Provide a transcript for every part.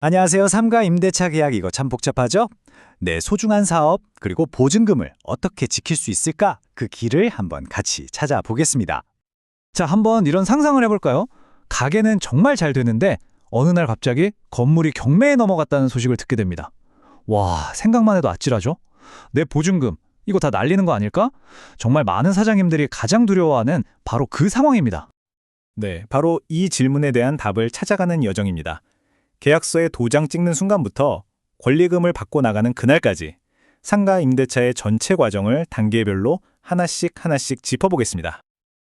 안녕하세요. 삼가 임대차 계약 이거 참 복잡하죠? 내 소중한 사업 그리고 보증금을 어떻게 지킬 수 있을까? 그 길을 한번 같이 찾아보겠습니다. 자, 한번 이런 상상을 해볼까요? 가게는 정말 잘 되는데 어느 날 갑자기 건물이 경매에 넘어갔다는 소식을 듣게 됩니다. 와, 생각만 해도 아찔하죠? 내 보증금 이거 다 날리는 거 아닐까? 정말 많은 사장님들이 가장 두려워하는 바로 그 상황입니다. 네, 바로 이 질문에 대한 답을 찾아가는 여정입니다. 계약서에 도장 찍는 순간부터 권리금을 받고 나가는 그날까지 상가 임대차의 전체 과정을 단계별로 하나씩 짚어보겠습니다.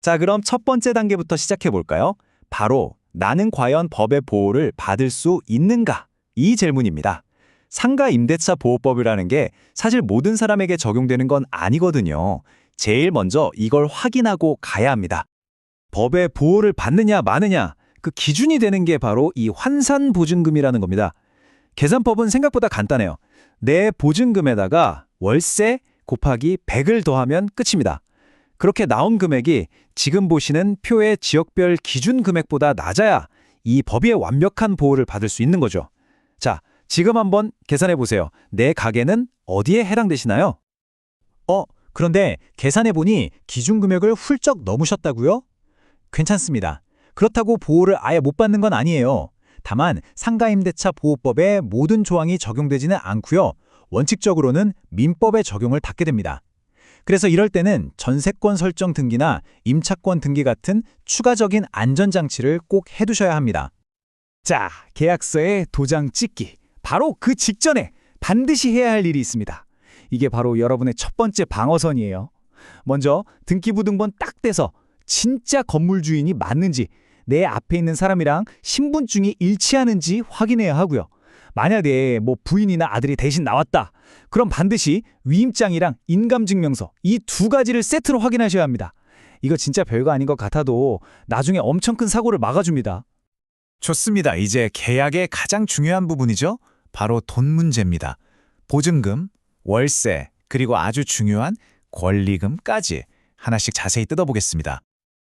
자, 그럼 첫 번째 단계부터 시작해 볼까요? 바로 나는 과연 법의 보호를 받을 수 있는가? 이 질문입니다. 상가 임대차 보호법이라는 게 사실 모든 사람에게 적용되는 건 아니거든요. 제일 먼저 이걸 확인하고 가야 합니다. 법의 보호를 받느냐 마느냐 그 기준이 되는 게 바로 이 환산보증금이라는 겁니다. 계산법은 생각보다 간단해요. 내 보증금에다가 월세 곱하기 100을 더하면 끝입니다. 그렇게 나온 금액이 지금 보시는 표의 지역별 기준 금액보다 낮아야 이 법의 완벽한 보호를 받을 수 있는 거죠. 자, 지금 한번 계산해 보세요. 내 가게는 어디에 해당되시나요? 그런데 계산해 보니 기준 금액을 훌쩍 넘으셨다고요? 괜찮습니다. 그렇다고 보호를 아예 못 받는 건 아니에요. 다만 상가임대차 보호법의 모든 조항이 적용되지는 않고요. 원칙적으로는 민법의 적용을 받게 됩니다. 그래서 이럴 때는 전세권 설정 등기나 임차권 등기 같은 추가적인 안전장치를 꼭 해두셔야 합니다. 자, 계약서에 도장 찍기. 바로 그 직전에 반드시 해야 할 일이 있습니다. 이게 바로 여러분의 첫 번째 방어선이에요. 먼저 등기부등본 딱 떼서 진짜 건물 주인이 맞는지 내 앞에 있는 사람이랑 신분증이 일치하는지 확인해야 하고요. 만약에 부인이나 아들이 대신 나왔다. 그럼 반드시 위임장이랑 인감증명서 이 두 가지를 세트로 확인하셔야 합니다. 이거 진짜 별거 아닌 것 같아도 나중에 엄청 큰 사고를 막아줍니다. 좋습니다. 이제 계약의 가장 중요한 부분이죠. 바로 돈 문제입니다. 보증금, 월세, 그리고 아주 중요한 권리금까지 하나씩 자세히 뜯어보겠습니다.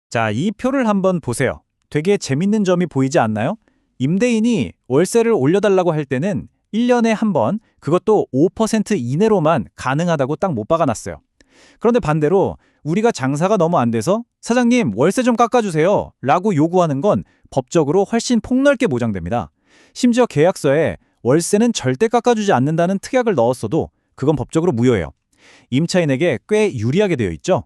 자, 이 표를 한번 보세요. 되게 재밌는 점이 보이지 않나요? 임대인이 월세를 올려달라고 할 때는 1년에 한 번, 그것도 5% 이내로만 가능하다고 딱 못 박아놨어요. 그런데 반대로 우리가 장사가 너무 안 돼서 사장님 월세 좀 깎아주세요 라고 요구하는 건 법적으로 훨씬 폭넓게 보장됩니다. 심지어 계약서에 월세는 절대 깎아주지 않는다는 특약을 넣었어도 그건 법적으로 무효예요. 임차인에게 꽤 유리하게 되어 있죠.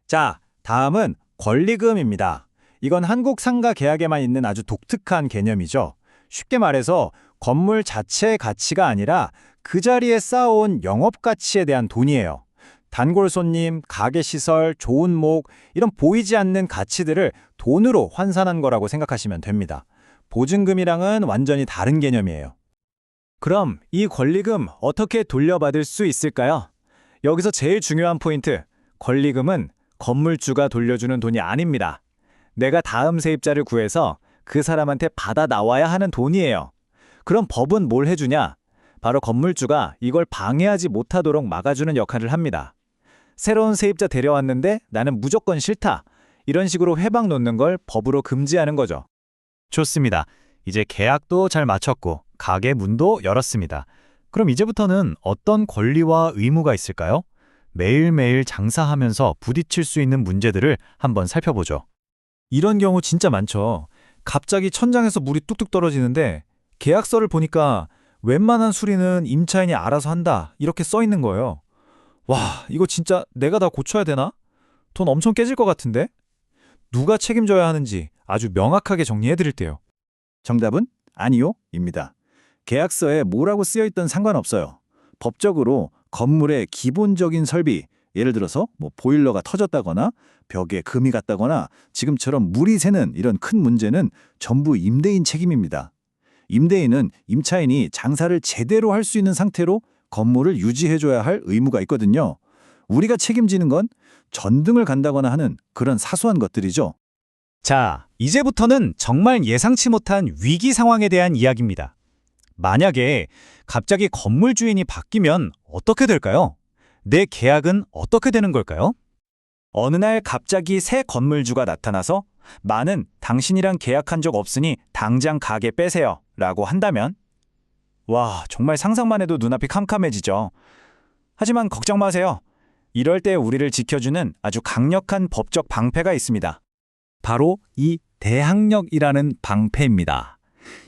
자, 다음은 권리금입니다. 이건 한국 상가 계약에만 있는 아주 독특한 개념이죠. 쉽게 말해서 건물 자체의 가치가 아니라 그 자리에 쌓아온 영업 가치에 대한 돈이에요. 단골 손님, 가게 시설, 좋은 목 이런 보이지 않는 가치들을 돈으로 환산한 거라고 생각하시면 됩니다. 보증금이랑은 완전히 다른 개념이에요. 그럼 이 권리금 어떻게 돌려받을 수 있을까요? 여기서 제일 중요한 포인트, 권리금은 건물주가 돌려주는 돈이 아닙니다. 내가 다음 세입자를 구해서 그 사람한테 받아 나와야 하는 돈이에요. 그럼 법은 뭘 해주냐? 바로 건물주가 이걸 방해하지 못하도록 막아주는 역할을 합니다. 새로운 세입자 데려왔는데 나는 무조건 싫다. 이런 식으로 회방 놓는 걸 법으로 금지하는 거죠. 좋습니다. 이제 계약도 잘 마쳤고 가게 문도 열었습니다. 그럼 이제부터는 어떤 권리와 의무가 있을까요? 매일매일 장사하면서 부딪힐 수 있는 문제들을 한번 살펴보죠. 이런 경우 진짜 많죠. 갑자기 천장에서 물이 뚝뚝 떨어지는데 계약서를 보니까 웬만한 수리는 임차인이 알아서 한다 이렇게 써 있는 거예요. 와, 이거 진짜 내가 다 고쳐야 되나? 돈 엄청 깨질 것 같은데? 누가 책임져야 하는지 아주 명확하게 정리해 드릴게요. 정답은 아니요, 입니다. 계약서에 뭐라고 쓰여있던 상관없어요. 법적으로 건물의 기본적인 설비, 예를 들어서 보일러가 터졌다거나 벽에 금이 갔다거나 지금처럼 물이 새는 이런 큰 문제는 전부 임대인 책임입니다. 임대인은 임차인이 장사를 제대로 할 수 있는 상태로 건물을 유지해줘야 할 의무가 있거든요. 우리가 책임지는 건 전등을 간다거나 하는 그런 사소한 것들이죠. 자, 이제부터는 정말 예상치 못한 위기 상황에 대한 이야기입니다. 만약에 갑자기 건물 주인이 바뀌면 어떻게 될까요? 내 계약은 어떻게 되는 걸까요? 어느 날 갑자기 새 건물주가 나타나서 나는 당신이랑 계약한 적 없으니 당장 가게 빼세요 라고 한다면? 와, 정말 상상만 해도 눈앞이 캄캄해지죠. 하지만 걱정 마세요. 이럴 때 우리를 지켜주는 아주 강력한 법적 방패가 있습니다. 바로 이 대항력이라는 방패입니다.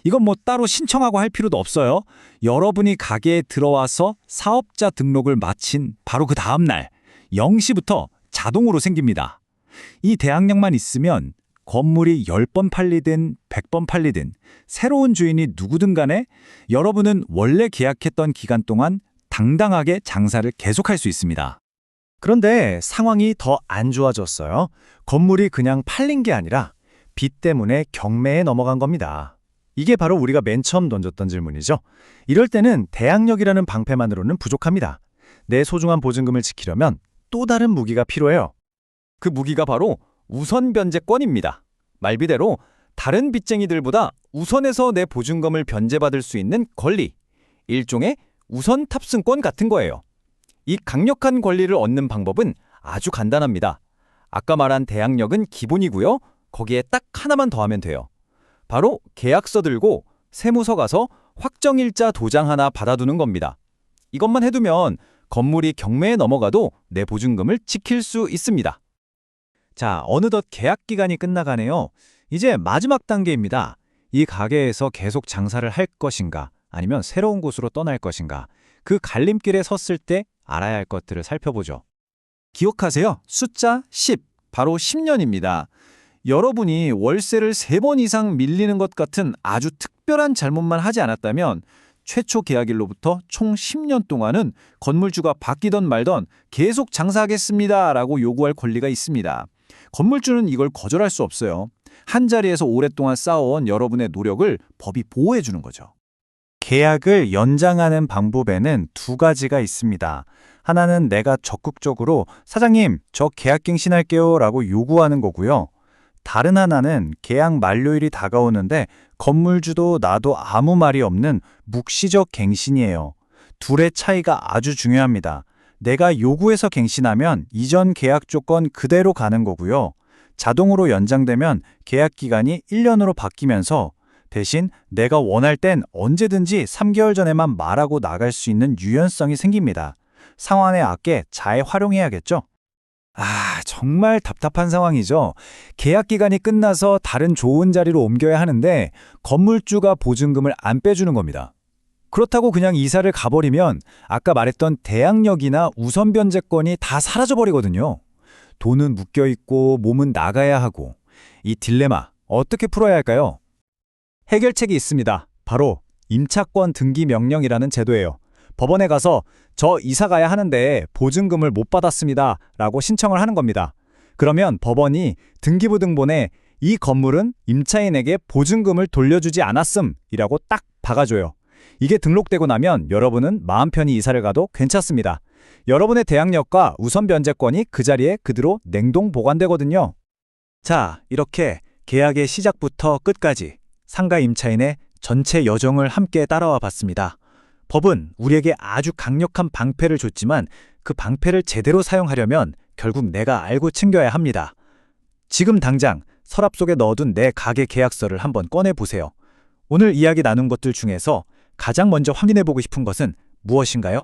이건 뭐 따로 신청하고 할 필요도 없어요. 여러분이 가게에 들어와서 사업자 등록을 마친 바로 그 다음 날 0시부터 자동으로 생깁니다. 이 대항력만 있으면 건물이 10번 팔리든 100번 팔리든 새로운 주인이 누구든 간에 여러분은 원래 계약했던 기간 동안 당당하게 장사를 계속할 수 있습니다. 그런데 상황이 더 안 좋아졌어요. 건물이 그냥 팔린 게 아니라 빚 때문에 경매에 넘어간 겁니다. 이게 바로 우리가 맨 처음 던졌던 질문이죠. 이럴 때는 대항력이라는 방패만으로는 부족합니다. 내 소중한 보증금을 지키려면 또 다른 무기가 필요해요. 그 무기가 바로 우선 변제권입니다. 말비대로 다른 빚쟁이들보다 우선해서 내 보증금을 변제받을 수 있는 권리, 일종의 우선 탑승권 같은 거예요. 이 강력한 권리를 얻는 방법은 아주 간단합니다. 아까 말한 대항력은 기본이고요. 거기에 딱 하나만 더하면 돼요. 바로 계약서 들고 세무서 가서 확정일자 도장 하나 받아두는 겁니다. 이것만 해두면 건물이 경매에 넘어가도 내 보증금을 지킬 수 있습니다. 자, 어느덧 계약 기간이 끝나가네요. 이제 마지막 단계입니다. 이 가게에서 계속 장사를 할 것인가, 아니면 새로운 곳으로 떠날 것인가, 그 갈림길에 섰을 때 알아야 할 것들을 살펴보죠. 기억하세요. 숫자 10, 바로 10년입니다. 여러분이 월세를 3번 이상 밀리는 것 같은 아주 특별한 잘못만 하지 않았다면 최초 계약일로부터 총 10년 동안은 건물주가 바뀌던 말던 계속 장사하겠습니다 라고 요구할 권리가 있습니다. 건물주는 이걸 거절할 수 없어요. 한자리에서 오랫동안 쌓아온 여러분의 노력을 법이 보호해 주는 거죠. 계약을 연장하는 방법에는 두 가지가 있습니다. 하나는 내가 적극적으로 사장님, 저 계약 갱신할게요 라고 요구하는 거고요. 다른 하나는 계약 만료일이 다가오는데 건물주도 나도 아무 말이 없는 묵시적 갱신이에요. 둘의 차이가 아주 중요합니다. 내가 요구해서 갱신하면 이전 계약 조건 그대로 가는 거고요. 자동으로 연장되면 계약 기간이 1년으로 바뀌면서 대신 내가 원할 땐 언제든지 3개월 전에만 말하고 나갈 수 있는 유연성이 생깁니다. 상황에 맞게 잘 활용해야겠죠? 정말 답답한 상황이죠. 계약 기간이 끝나서 다른 좋은 자리로 옮겨야 하는데 건물주가 보증금을 안 빼주는 겁니다. 그렇다고 그냥 이사를 가버리면 아까 말했던 대항력이나 우선 변제권이 다 사라져버리거든요. 돈은 묶여있고 몸은 나가야 하고 이 딜레마 어떻게 풀어야 할까요? 해결책이 있습니다. 바로 임차권 등기 명령이라는 제도예요. 법원에 가서 저 이사 가야 하는데 보증금을 못 받았습니다 라고 신청을 하는 겁니다. 그러면 법원이 등기부 등본에 이 건물은 임차인에게 보증금을 돌려주지 않았음 이라고 딱 박아줘요. 이게 등록되고 나면 여러분은 마음 편히 이사를 가도 괜찮습니다. 여러분의 대항력과 우선 변제권이 그 자리에 그대로 냉동 보관되거든요. 자, 이렇게 계약의 시작부터 끝까지 상가 임차인의 전체 여정을 함께 따라와 봤습니다. 법은 우리에게 아주 강력한 방패를 줬지만 그 방패를 제대로 사용하려면 결국 내가 알고 챙겨야 합니다. 지금 당장 서랍 속에 넣어둔 내 가게 계약서를 한번 꺼내보세요. 오늘 이야기 나눈 것들 중에서 가장 먼저 확인해보고 싶은 것은 무엇인가요?